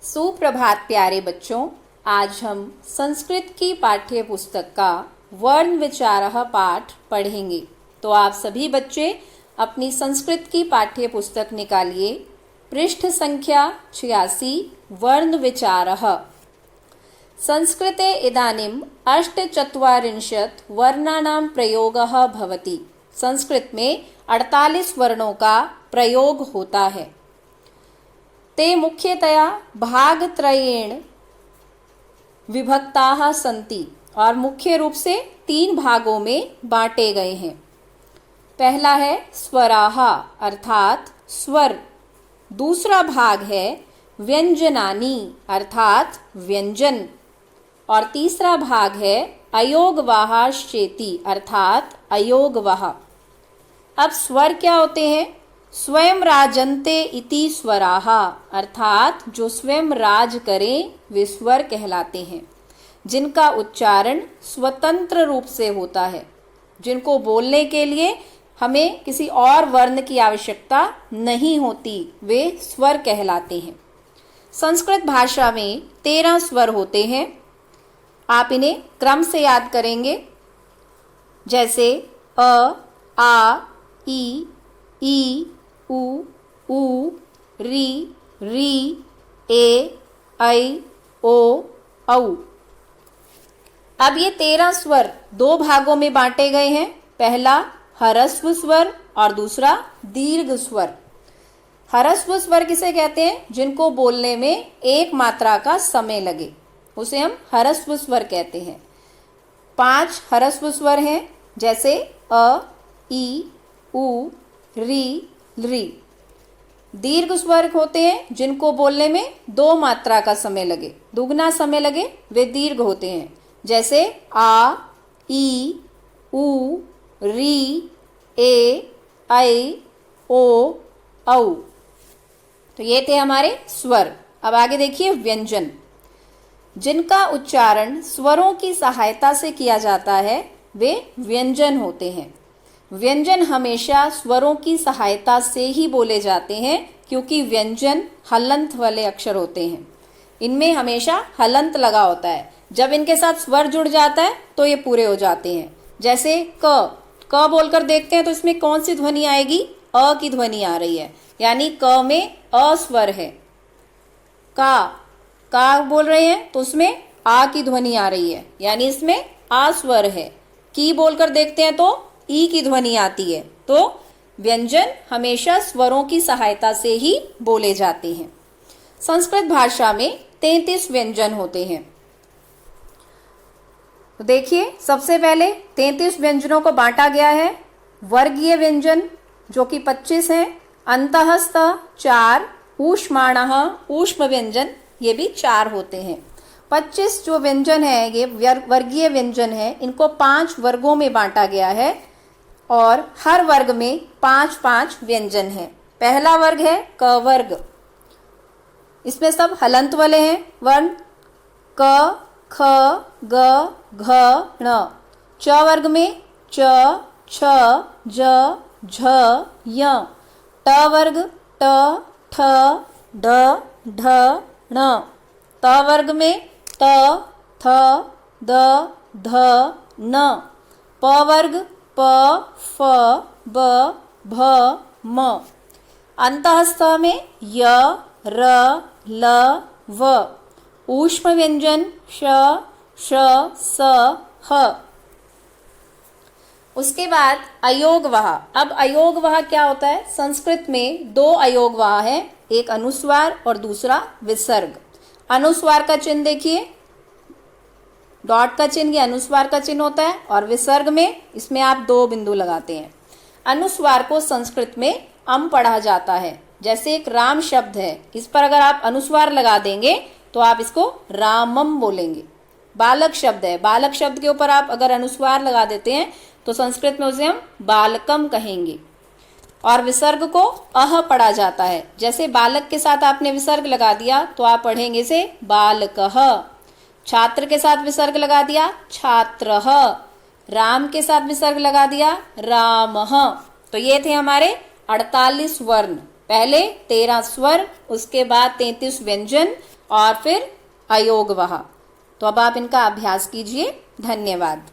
सुप्रभात प्यारे बच्चों। आज हम संस्कृत की पाठ्य पुस्तक का वर्ण विचारः पाठ पढ़ेंगे। तो आप सभी बच्चे अपनी संस्कृत की पाठ्य पुस्तक निकालिए। पृष्ठ संख्या 86 वर्ण विचारः। संस्कृते इदानीम् 48 वर्णानां प्रयोगः भवति। संस्कृत में 48 वर्णों का प्रयोग होता है। ते मुख्यतया भागत्रयेण विभक्ताः सन्ति और मुख्य रूप से 3 भागों में बांटे गए हैं। पहला है स्वराः अर्थात स्वर। दूसरा भाग है व्यंजनानि अर्थात व्यंजन और तीसरा भाग है अयोगवाहाश्चेति अर्थात अयोगवाह। अब स्वर क्या होते हैं? स्वयं राजन्ते इति स्वराः अर्थात जो स्वयं राज करें वे स्वर कहलाते हैं, जिनका उच्चारण स्वतंत्र रूप से होता है, जिनको बोलने के लिए हमें किसी और वर्ण की आवश्यकता नहीं होती, वे स्वर कहलाते हैं। संस्कृत भाषा में 13 स्वर होते हैं। आप इन्हें क्रम से याद करेंगे, जैसे अ, आ, ई, उ, री, ए, ऐ, ओ, औ। अब ये 13 स्वर 2 भागों में बांटे गए हैं। पहला ह्रस्व स्वर और दूसरा दीर्घ स्वर। ह्रस्व स्वर किसे कहते हैं? जिनको बोलने में एक मात्रा का समय लगे, उसे हम ह्रस्व स्वर कहते हैं। 5 ह्रस्व स्वर हैं, जैसे अ, ई, उ, री। दीर्घ स्वर होते हैं जिनको बोलने में 2 मात्रा का समय लगे, दुगना समय लगे, वे दीर्घ होते हैं, जैसे आ, ई, उ, री, ए, ऐ, ओ, औ। तो ये थे हमारे स्वर। अब आगे देखिए व्यंजन, जिनका उच्चारण स्वरों की सहायता से किया जाता है, वे व्यंजन होते हैं। व्यंजन हमेशा स्वरों की सहायता से ही बोले जाते हैं, क्योंकि व्यंजन हलंत वाले अक्षर होते हैं। इनमें हमेशा हलंत लगा होता है। जब इनके साथ स्वर जुड़ जाता है तो ये पूरे हो जाते हैं। जैसे क बोलकर देखते हैं तो इसमें कौन सी ध्वनि आएगी? अ की ध्वनि आ रही है, यानी क में अ स्वर है। का बोल रहे हैं तो उसमें आ की ध्वनि आ रही है, यानी इसमें आ स्वर है। की बोलकर देखते हैं तो ई की ध्वनि आती है। तो व्यंजन हमेशा स्वरों की सहायता से ही बोले जाते हैं। संस्कृत भाषा में 33 व्यंजन होते हैं। तो देखिए, सबसे पहले 33 व्यंजनों को बांटा गया है। वर्गीय व्यंजन जो कि 25 हैं, अंतःस्थ 4, ऊष्माणः ऊष्म व्यंजन ये भी 4 होते हैं। 25 जो व्यंजन है ये वर्गीय व्यंजन है। इनको 5 वर्गों में बांटा गया है और हर वर्ग में 5-5 व्यंजन हैं। पहला वर्ग है क वर्ग। इसमें सब हलंत वाले हैं वर्ण, क, ख, ग, घ, ण। च वर्ग में च, छ, ज, झ, य। ट वर्ग ट, ठ, ड, ढ, ण। त वर्ग में त, थ, द, ध, न। प वर्ग प, फ, ब, भ, म। अंतःस्थ में य, र, ल, व। ऊष्म व्यंजन श, श, स, ह। उसके बाद अयोगवाह। अब अयोगवाह क्या होता है? संस्कृत में 2 अयोगवाह है, एक अनुस्वार और दूसरा विसर्ग। अनुस्वार का चिन्ह देखिए, डॉट का चिन्ह ये अनुस्वार का चिन्ह होता है, और विसर्ग में इसमें आप 2 बिंदु लगाते हैं। अनुस्वार को संस्कृत में अम पढ़ा जाता है। जैसे एक राम शब्द है, इस पर अगर आप अनुस्वार लगा देंगे तो आप इसको रामम बोलेंगे। बालक शब्द है, बालक शब्द के ऊपर आप अगर अनुस्वार लगा देते हैं तो संस्कृत में उसे हम बालकम कहेंगे। और विसर्ग को अह पढ़ा जाता है। जैसे बालक के साथ आपने विसर्ग लगा दिया तो आप पढ़ेंगे इसे बालकः। छात्र के साथ विसर्ग लगा दिया छात्रः। राम के साथ विसर्ग लगा दिया रामः। तो ये थे हमारे 48 वर्ण। पहले 13 स्वर, उसके बाद 33 व्यंजन और फिर अयोगवह। तो अब आप इनका अभ्यास कीजिए। धन्यवाद।